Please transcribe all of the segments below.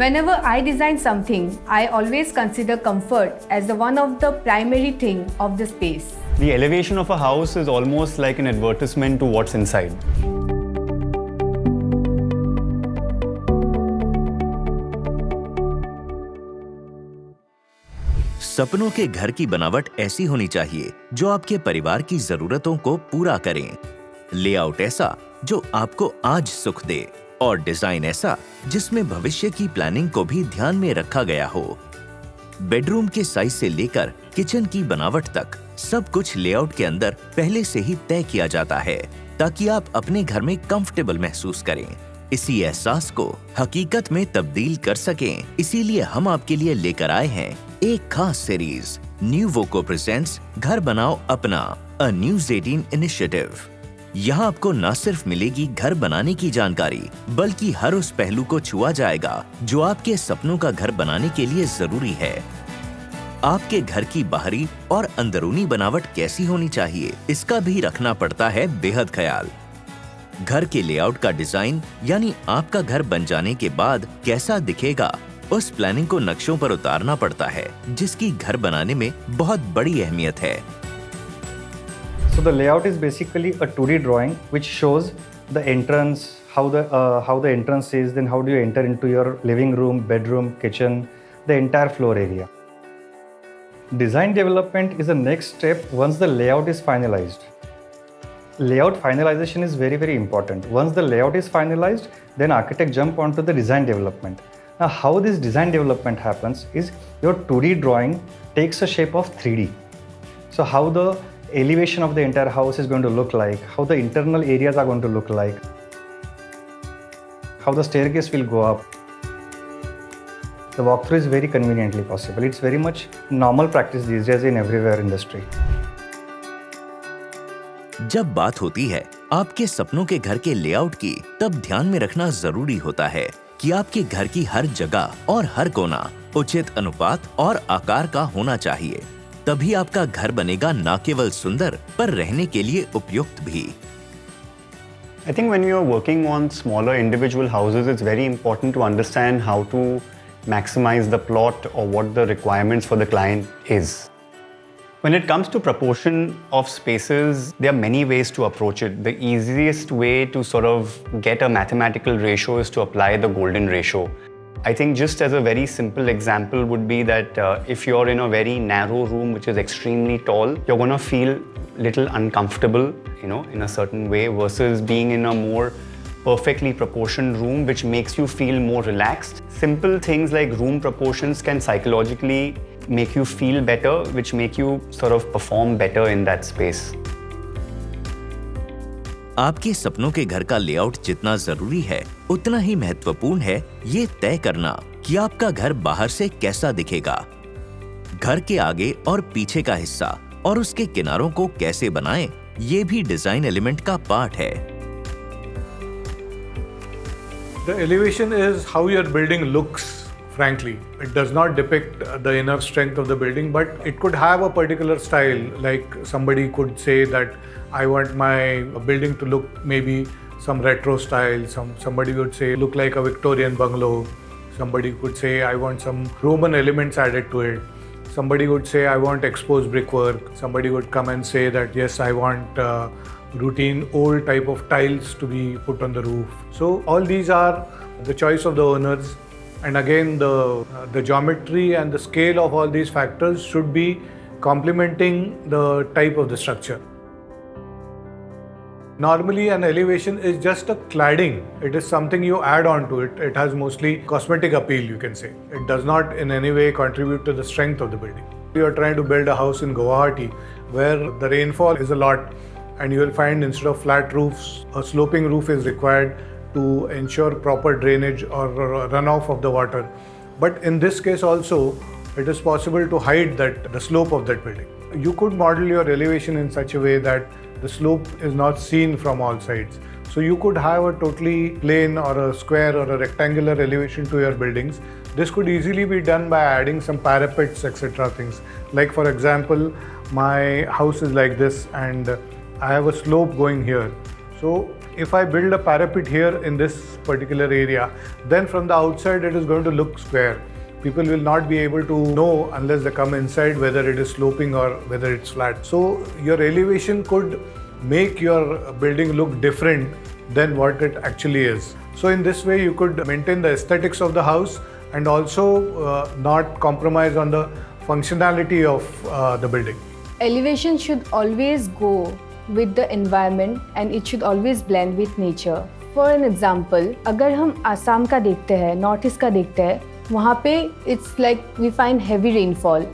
Whenever I design something, I always consider comfort as one of the primary thing of the space. The elevation of a house is almost like an advertisement to what's inside. सपनों के घर की बनावट ऐसी होनी चाहिए जो आपके परिवार की जरूरतों को पूरा करें। लेआउट ऐसा जो आपको आज सुख दे और डिजाइन ऐसा जिसमें भविष्य की प्लानिंग को भी ध्यान में रखा गया हो। बेडरूम के साइज से लेकर किचन की बनावट तक सब कुछ लेआउट के अंदर पहले से ही तय किया जाता है ताकि आप अपने घर में कंफर्टेबल महसूस करें, इसी एहसास को हकीकत में तब्दील कर सकें। इसीलिए हम आपके लिए लेकर आए हैं एक खास सीरीज न्यूवोको प्रेजेंट्स घर बनाओ अपना, अ न्यूज़ 18 इनिशिएटिव। यहाँ आपको न सिर्फ मिलेगी घर बनाने की जानकारी, बल्कि हर उस पहलू को छुआ जाएगा जो आपके सपनों का घर बनाने के लिए जरूरी है। आपके घर की बाहरी और अंदरूनी बनावट कैसी होनी चाहिए, इसका भी रखना पड़ता है बेहद ख्याल। घर के लेआउट का डिजाइन यानी आपका घर बन जाने के बाद कैसा दिखेगा, उस प्लानिंग को नक्शों पर उतारना पड़ता है, जिसकी घर बनाने में बहुत बड़ी अहमियत है। So the layout is basically a 2D drawing which shows the entrance, how the entrance is, then how do you enter into your living room, bedroom, kitchen, the entire floor area. Design development is the next step once the layout is finalized. Layout finalization is very, very important. Once the layout is finalized, then architect jump onto the design development. Now, how this design development happens is your 2D drawing takes a shape of 3D. So how the elevation of the entire house is going to look like, how the internal areas are going to look like, how the staircase will go up. The walkthrough is very conveniently possible. It's very much normal practice these days in everywhere industry. जब बात होती है आपके सपनों के घर के layout की, तब ध्यान में रखना जरूरी होता है कि आपके घर की हर जगह और हर कोना उचित अनुपात और आकार का होना चाहिए। तभी आपका घर बनेगा न केवल सुंदर, पर रहने के लिए उपयुक्त भी। I think when you're working on smaller individual houses, it's very important to understand how to maximize the plot or what the requirements for the client is. When it comes to proportion of spaces, there are many ways to approach it. The easiest way to sort of get a mathematical ratio is to apply the golden ratio. I think just as a very simple example would be that if you're in a very narrow room which is extremely tall, you're going to feel little uncomfortable, in a certain way, versus being in a more perfectly proportioned room which makes you feel more relaxed. Simple things like room proportions can psychologically make you feel better, which make you sort of perform better in that space. आपके सपनों के घर का layout जितना जरूरी है, उतना ही महत्वपूर्ण है ये तय करना कि आपका घर बाहर से कैसा दिखेगा। घर के आगे और पीछे का हिस्सा और उसके किनारों को कैसे बनाएं, ये भी डिजाइन एलिमेंट का पार्ट है। The elevation is how your building looks, frankly. It does not depict the inner strength of the building, but it could have a particular style. Like somebody could say that I want my building to look maybe some retro style. Somebody would say look like a Victorian bungalow. Somebody could say I want some Roman elements added to it. Somebody would say I want exposed brickwork. Somebody would come and say that yes, I want routine old type of tiles to be put on the roof. So all these are the choice of the owners, and again the geometry and the scale of all these factors should be complementing the type of the structure. Normally an elevation is just a cladding. It is something you add on to it. It has mostly cosmetic appeal, you can say. It does not in any way contribute to the strength of the building. You are trying to build a house in Guwahati where the rainfall is a lot, and you will find instead of flat roofs, a sloping roof is required to ensure proper drainage or runoff of the water. But in this case also, it is possible to hide the slope of that building. You could model your elevation in such a way that the slope is not seen from all sides. So you could have a totally plain or a square or a rectangular elevation to your buildings. This could easily be done by adding some parapets, etc. things. Like for example, my house is like this and I have a slope going here. So if I build a parapet here in this particular area, then from the outside it is going to look square. People will not be able to know unless they come inside whether it is sloping or whether it's flat. So your elevation could make your building look different than what it actually is. So in this way you could maintain the aesthetics of the house and also not compromise on the functionality of the building. Elevation should always go with the environment and it should always blend with nature. For an example, अगर हम आसाम का देखते हैं, north east का देखते हैं, वहाँ पे it's like we find heavy rainfall.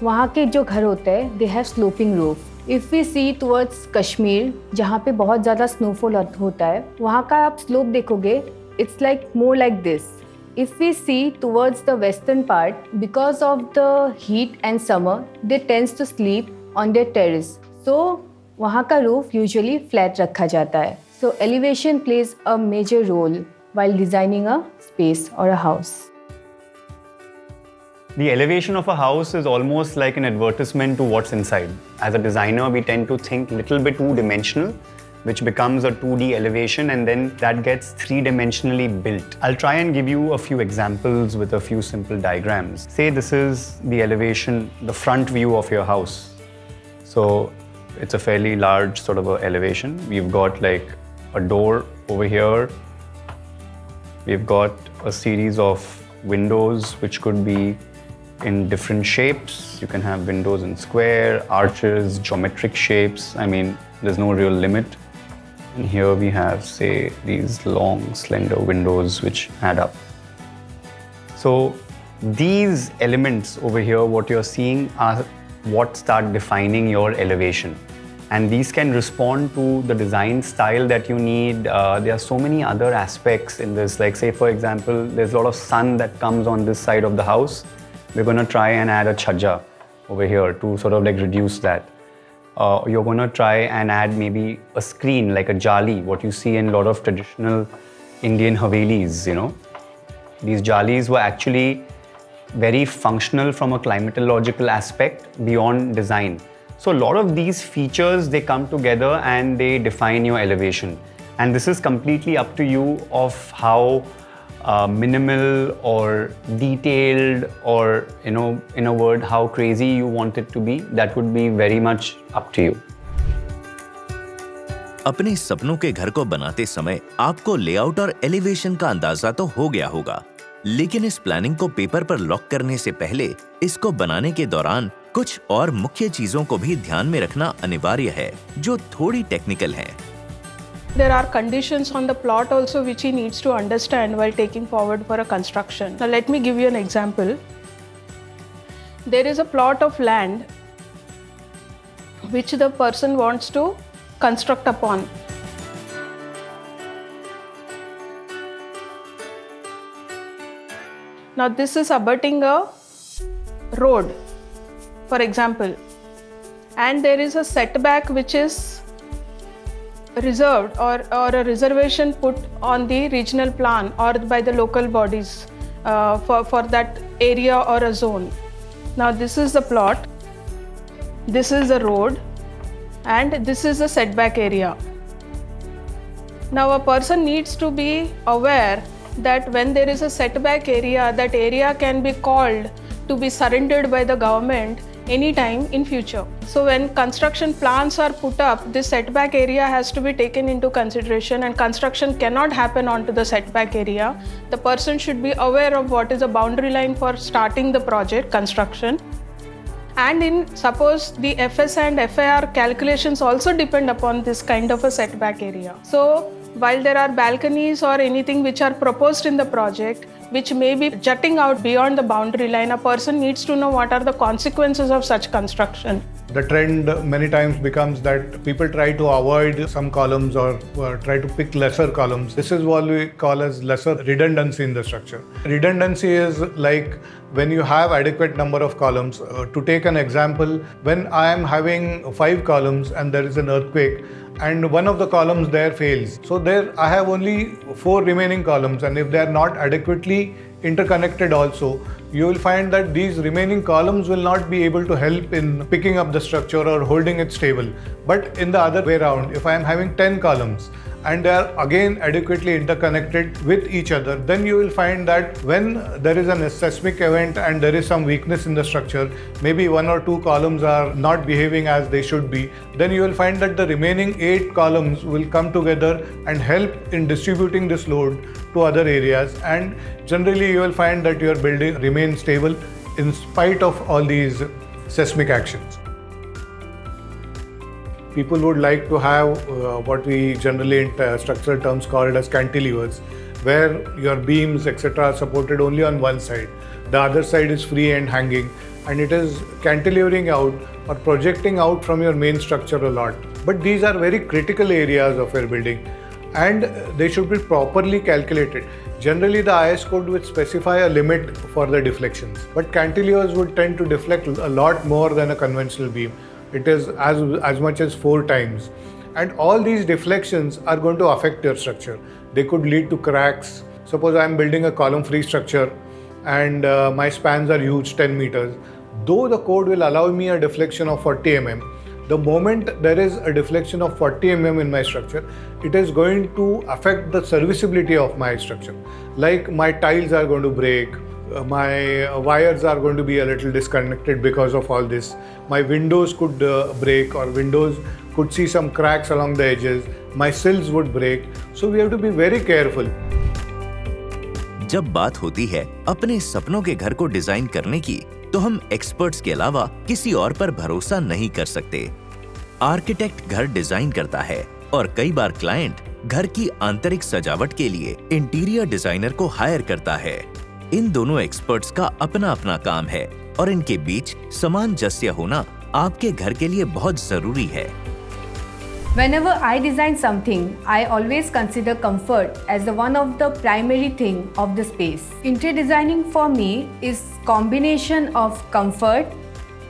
वहाँ के जो घर होते हैं, they have sloping roof. If we see towards Kashmir, जहाँ पे बहुत ज़्यादा snowfall होता है, वहाँ का आप slope देखोगे, it's like more like this. If we see towards the western part, because of the heat and summer, they tend to sleep on their terrace. So वहाँ का roof usually flat रखा जाता है. So elevation plays a major role while designing a space or a house. The elevation of a house is almost like an advertisement to what's inside. As a designer, we tend to think a little bit two-dimensional, which becomes a 2D elevation, and then that gets three-dimensionally built. I'll try and give you a few examples with a few simple diagrams. Say this is the elevation, the front view of your house. So it's a fairly large sort of a elevation. We've got like a door over here. We've got a series of windows which could be in different shapes. You can have windows in square, arches, geometric shapes. I mean, there's no real limit. And here we have, say, these long, slender windows which add up. So these elements over here, what you're seeing are what start defining your elevation. And these can respond to the design style that you need. There are so many other aspects in this. Like say, for example, there's a lot of sun that comes on this side of the house. We're going to try and add a chhaja over here to sort of like reduce that. You're going to try and add maybe a screen like a jali, what you see in a lot of traditional Indian havelis, you know. These jalis were actually very functional from a climatological aspect beyond design. So a lot of these features, they come together and they define your elevation. And this is completely up to you of how minimal or detailed or, you know, in a word, how crazy you want it to be. That would be very much up to you. अपने सपनों के घर को बनाते समय आपको layout और elevation का अंदाजा तो हो गया होगा, लेकिन इस प्लानिंग को पेपर पर लॉक करने से पहले इसको बनाने के दौरान कुछ और मुख्य चीजों को भी ध्यान में रखना अनिवार्य है, जो थोड़ी टेक्निकल हैं। There are conditions on the plot also which he needs to understand while taking forward for a construction. Now let me give you an example. There is a plot of land which the person wants to construct upon. Now this is abutting a road, for example, and there is a setback which is reserved or a reservation put on the regional plan or by the local bodies for that area or a zone. Now this is the plot, this is the road, and this is the setback area. Now a person needs to be aware that when there is a setback area, that area can be called to be surrendered by the government anytime in future. So when construction plans are put up, this setback area has to be taken into consideration, and construction cannot happen onto the setback area. The person should be aware of what is the boundary line for starting the project construction. And in suppose the FS and FAR calculations also depend upon this kind of a setback area. So while there are balconies or anything which are proposed in the project which may be jutting out beyond the boundary line, a person needs to know what are the consequences of such construction. The trend many times becomes that people try to avoid some columns or try to pick lesser columns. This is what we call as lesser redundancy in the structure. Redundancy is like when you have adequate number of columns. To take an example, when I am having 5 columns and there is an earthquake and one of the columns there fails, so there I have only 4 remaining columns, and if they are not adequately interconnected also, you will find that these remaining columns will not be able to help in picking up the structure or holding it stable. But in the other way around, if I am having 10 columns, and they are again adequately interconnected with each other, then you will find that when there is a seismic event and there is some weakness in the structure, maybe 1 or 2 columns are not behaving as they should be, then you will find that the remaining 8 columns will come together and help in distributing this load to other areas, and generally you will find that your building remains stable in spite of all these seismic actions. People would like to have what we generally in structural terms called as cantilevers, where your beams etc. are supported only on one side. The other side is free and hanging, and it is cantilevering out or projecting out from your main structure a lot. But these are very critical areas of your building, and they should be properly calculated. Generally, the IS code would specify a limit for the deflections, but cantilevers would tend to deflect a lot more than a conventional beam. It is as much as 4 times. And all these deflections are going to affect your structure. They could lead to cracks. Suppose I am building a column-free structure and my spans are huge, 10 meters. Though the code will allow me a deflection of 40 mm, the moment there is a deflection of 40 mm in my structure, it is going to affect the serviceability of my structure. Like my tiles are going to break, my wires are going to be a little disconnected because of all this. My windows could break, or windows could see some cracks along the edges. My sills would break. So we have to be very careful. जब बात होती है अपने सपनों के घर को design करने की, तो हम एक्सपर्ट्स के अलावा किसी और पर भरोसा नहीं कर सकते। आर्किटेक्ट घर डिजाइन करता है और कई बार क्लाइंट घर की आंतरिक सजावट के लिए इंटीरियर डिजाइनर को हायर करता है। इन दोनों एक्सपर्ट्स का अपना अपना काम है और इनके बीच सामंजस्य होना आपके घर के लिए बहुत जरूरी है। Whenever I design something, I always consider comfort as the one of the primary thing of the space. Interior designing for me is combination of comfort,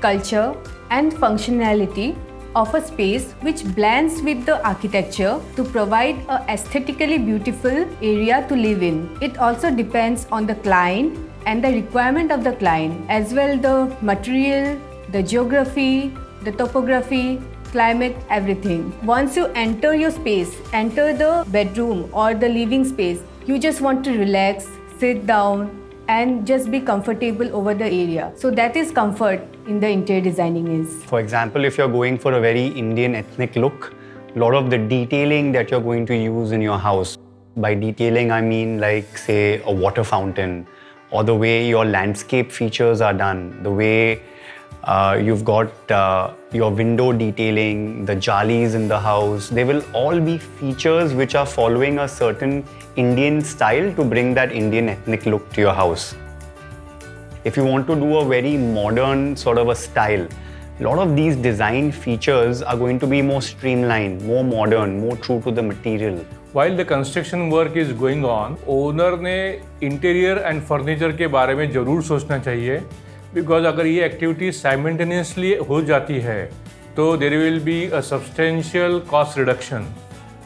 culture and functionality of a space which blends with the architecture to provide a aesthetically beautiful area to live in. It also depends on the client and the requirement of the client, as well the material, the geography, the topography, climate, everything. Once you enter your space, enter the bedroom or the living space, you just want to relax, sit down and just be comfortable over the area. So that is comfort in the interior designing is. For example, if you're going for a very Indian ethnic look, a lot of the detailing that you're going to use in your house, by detailing I mean like say a water fountain, or the way your landscape features are done, the way you've got your window detailing, the jalis in the house, they will all be features which are following a certain Indian style to bring that Indian ethnic look to your house. If you want to do a very modern sort of a style, a lot of these design features are going to be more streamlined, more modern, more true to the material. While the construction work is going on, owner ने interior and furniture के बारे में जरूर सोचना चाहिए, because अगर ये activity simultaneously हो जाती है तो there will be a substantial cost reduction.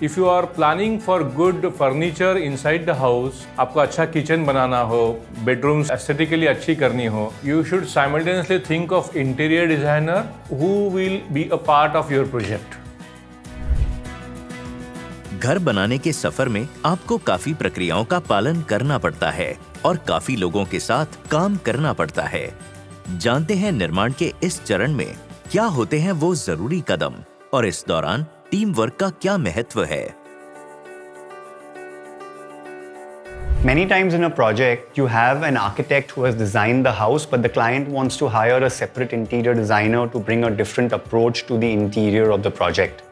If you are planning for good furniture inside the house, आपको अच्छा किचन बनाना हो, बेडरूम्स एस्थेटिकली अच्छी करनी हो, you should simultaneously think of interior designer who will be a part of your project. घर बनाने के सफर में आपको काफी प्रक्रियाओं का पालन करना पड़ता है और काफी लोगों के साथ काम करना पड़ता है। जानते हैं निर्माण के इस चरण में क्या होते हैं वो जरूरी कदम और इस दौरान टीम वर्क का क्या महत्व है। Many times in a project, you have an architect who has designed the house, but the client wants to hire a separate interior designer to bring a different approach to the interior of the project.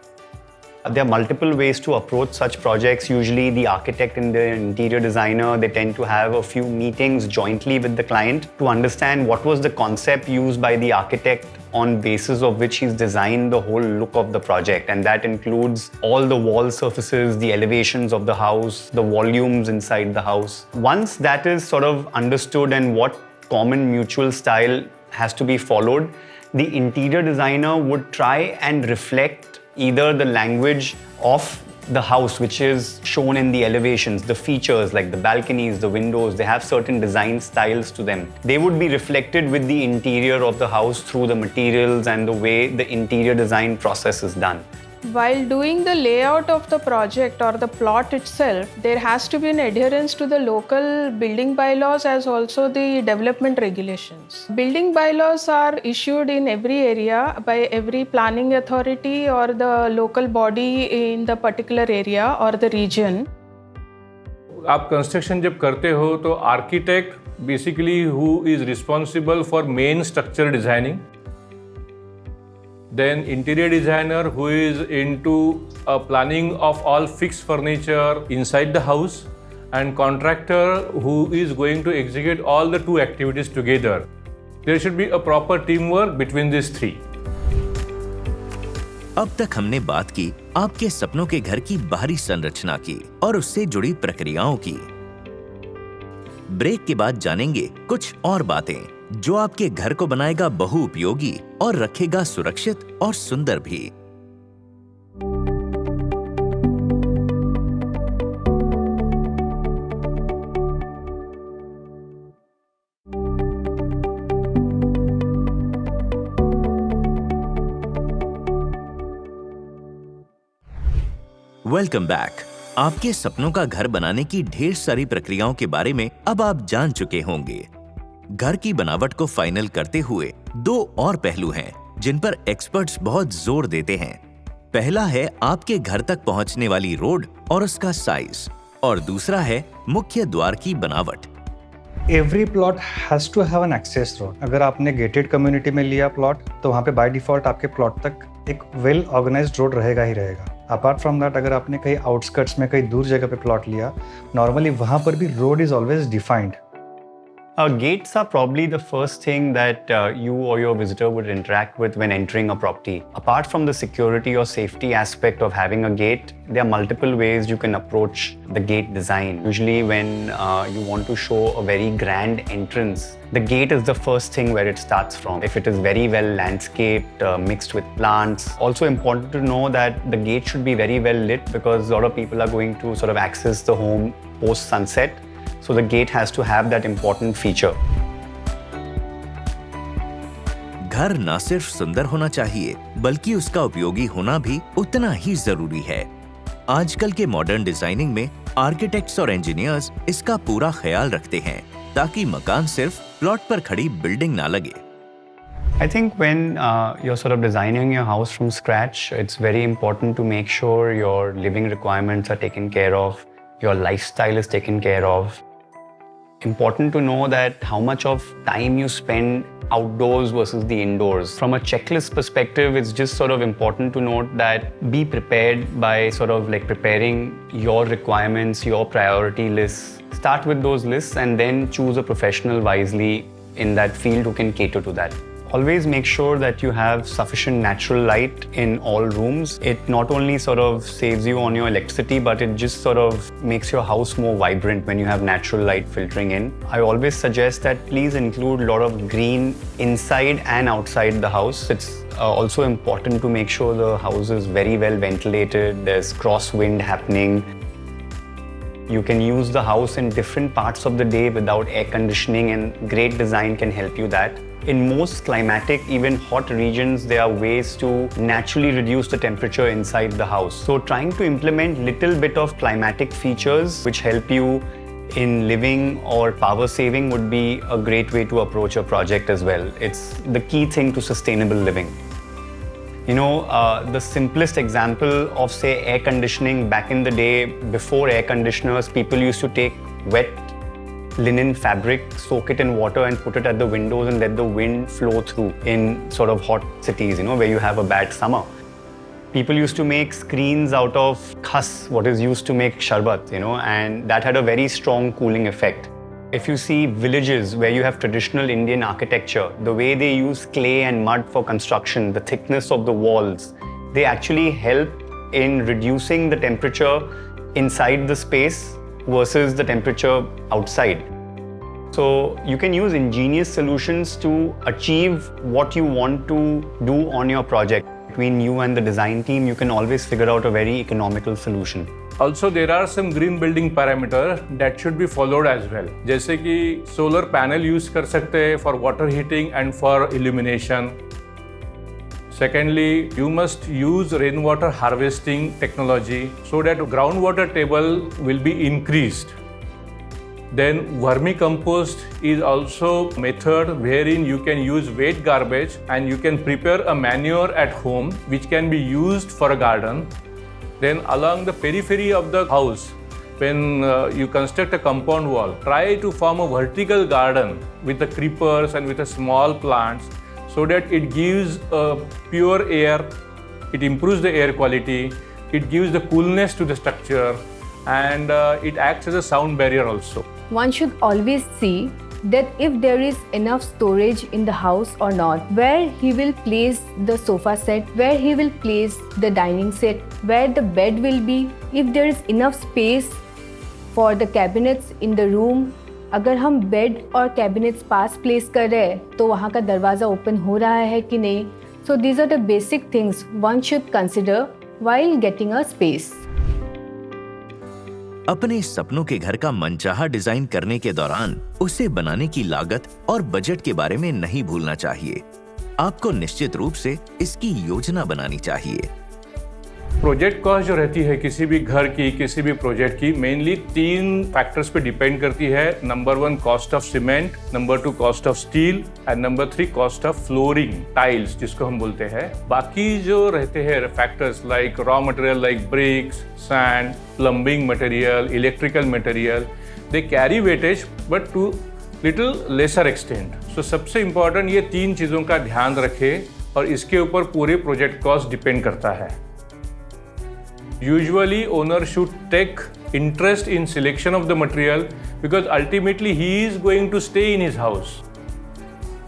There are multiple ways to approach such projects. Usually the architect and the interior designer, they tend to have a few meetings jointly with the client to understand what was the concept used by the architect on basis of which he's designed the whole look of the project. And that includes all the wall surfaces, the elevations of the house, the volumes inside the house. Once that is sort of understood and what common mutual style has to be followed, the interior designer would try and reflect either the language of the house, which is shown in the elevations, the features like the balconies, the windows, they have certain design styles to them. They would be reflected with the interior of the house through the materials and the way the interior design process is done. While doing the layout of the project or the plot itself, there has to be an adherence to the local building bylaws as also the development regulations. Building bylaws are issued in every area by every planning authority or the local body in the particular area or the region. आप construction जब करते हो तो architect basically who is responsible for main structure designing, then interior designer who is into planning of all fixed furniture inside the house, and contractor who is going to execute all the two activities together. There should be a proper teamwork between these three. अब तक हमने बात की आपके सपनों के घर की बाहरी संरचना की और उससे जुड़ी प्रक्रियाओं की। ब्रेक के बाद जानेंगे कुछ और बातें जो आपके घर को बनाएगा बहुउपयोगी और रखेगा सुरक्षित और सुंदर भी। Welcome back. आपके सपनों का घर बनाने की ढेर सारी प्रक्रियाओं के बारे में अब आप जान चुके होंगे। घर की बनावट को फाइनल करते हुए दो और पहलू हैं जिन पर एक्सपर्ट्स बहुत जोर देते हैं। पहला है आपके घर तक पहुंचने वाली रोड और उसका साइज, और दूसरा है मुख्य द्वार की बनावट। Every plot has to have an access road. अगर आपने गेटेड कम्युनिटी में लिया प्लॉट तो वहाँ पे बाय डिफॉल्ट आपके प्लॉट तक एक वेल ऑर्गेनाइज्ड रोड रहेगा ही रहेगा। अपार्ट फ्रॉम दैट, अगर आपने कहीं आउटस्कर्ट्स में कहीं दूर जगह पे प्लॉट लिया, नॉर्मली वहाँ पर भी road is always defined. Gates are probably the first thing that you or your visitor would interact with when entering a property. Apart from the security or safety aspect of having a gate, there are multiple ways you can approach the gate design. Usually when you want to show a very grand entrance, the gate is the first thing where it starts from. If it is very well landscaped, mixed with plants. Also important to know that the gate should be very well lit because a lot of people are going to sort of access the home post sunset. So the gate has to have that important feature. घर न सिर्फ सुंदर होना चाहिए बल्कि उसका उपयोगी होना भी उतना ही जरूरी है। आजकल के मॉडर्न डिजाइनिंग में आर्किटेक्ट्स और इंजीनियर्स इसका पूरा ख्याल रखते हैं ताकि मकान सिर्फ प्लॉट पर खड़ी बिल्डिंग ना लगे। I think when you're sort of designing your house from scratch, it's very important to make sure your living requirements are taken care of, your lifestyle is taken care of. Important to know that how much of time you spend outdoors versus the indoors. From a checklist perspective, it's just sort of important to note that be prepared by sort of like preparing your requirements, your priority lists. Start with those lists and then choose a professional wisely in that field who can cater to that. Always make sure that you have sufficient natural light in all rooms. It not only sort of saves you on your electricity, but it just sort of makes your house more vibrant when you have natural light filtering in. I always suggest that please include a lot of green inside and outside the house. It's also important to make sure the house is very well ventilated, there's crosswind happening. You can use the house in different parts of the day without air conditioning, and great design can help you that. In most climatic, even hot regions, there are ways to naturally reduce the temperature inside the house. So trying to implement little bit of climatic features which help you in living or power saving would be a great way to approach a project as well. It's the key thing to sustainable living. You know, the simplest example of say air conditioning back in the day, before air conditioners, people used to take wet linen fabric, soak it in water and put it at the windows and let the wind flow through in sort of hot cities, you know, where you have a bad summer. People used to make screens out of khas, what is used to make sharbat, you know, and that had a very strong cooling effect. If you see villages where you have traditional Indian architecture, the way they use clay and mud for construction, the thickness of the walls, they actually help in reducing the temperature inside the space versus the temperature outside. So you can use ingenious solutions to achieve what you want to do on your project. Between you and the design team, you can always figure out a very economical solution. Also, there are some green building parameters that should be followed as well. जैसे कि solar panel use कर सकते हैं for water heating and for illumination. Secondly, you must use rainwater harvesting technology so that groundwater table will be increased. Then vermicompost is also a method wherein you can use wet garbage and you can prepare a manure at home which can be used for a garden. Then along the periphery of the house, when you construct a compound wall, try to form a vertical garden with the creepers and with the small plants so that it gives pure air, it improves the air quality, it gives the coolness to the structure, and it acts as a sound barrier also. One should always see that if there is enough storage in the house or not, where he will place the sofa set, where he will place the dining set, where the bed will be, if there is enough space for the cabinets in the room. अगर हम bed और cabinets पास place कर रहे हैं तो वहाँ का दरवाज़ा ओपन हो रहा है कि नहीं. So these are the basic things one should consider while getting a space. अपने सपनों के घर का मनचाहा डिजाइन करने के दौरान उसे बनाने की लागत और बजट के बारे में नहीं भूलना चाहिए. आपको निश्चित रूप से इसकी योजना बनानी चाहिए. प्रोजेक्ट कॉस्ट जो रहती है किसी भी घर की, किसी भी प्रोजेक्ट की, मेनली 3 फैक्टर्स पे डिपेंड करती है. Number 1 cost of cement, number 2 cost of steel and number 3 cost of flooring tiles जिसको हम बोलते हैं. बाकी जो रहते हैं factors like raw material like bricks, sand, plumbing material, electrical material, they carry weightage but to little lesser extent. So सबसे important ये 3 चीज़ों का ध्यान रखें और इसके ऊपर पूरे प्रोजेक्ट कॉस्ट डिपेंड करता है. Usually owner should take interest in selection of the material because ultimately he is going to stay in his house.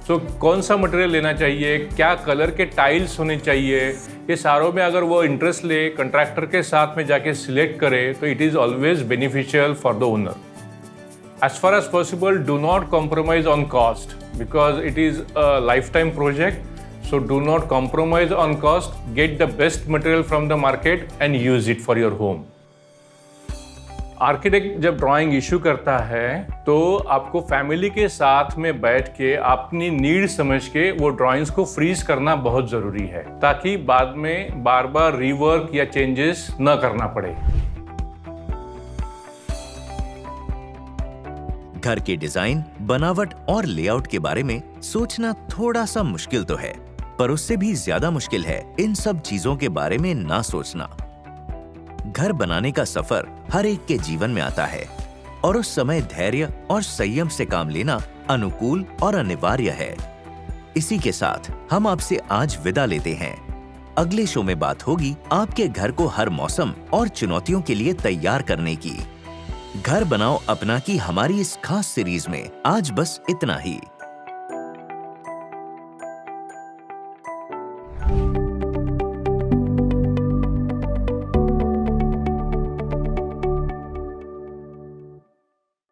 So कौन सा मटेरियल लेना चाहिए, क्या कलर के टाइल्स होने चाहिए, ये सारों में अगर वो इंटरेस्ट ले, कंट्रैक्टर के साथ में जाके सिलेक्ट करे तो it is always beneficial for the owner. As far as possible, do not compromise on cost because it is a lifetime project. So do not compromise on cost, get the best material from the market and use it for your home. Architect जब drawing issue करता है तो आपको family के साथ में बैठ के अपनी नीड समझ के वो ड्राइंग्स को फ्रीज करना बहुत जरूरी है ताकि बाद में बार बार रीवर्क या चेंजेस न करना पड़े. घर के डिजाइन, बनावट और लेआउट के बारे में सोचना थोड़ा सा मुश्किल तो है, पर उससे भी ज्यादा मुश्किल है इन सब चीजों के बारे में ना सोचना. घर बनाने का सफर हर एक के जीवन में आता है और उस समय धैर्य और संयम से काम लेना अनुकूल और अनिवार्य है. इसी के साथ हम आपसे आज विदा लेते हैं. अगले शो में बात होगी आपके घर को हर मौसम और चुनौतियों के लिए तैयार करने की. घर बनाओ अपना की हमारी इस खास सीरीज में आज बस इतना ही.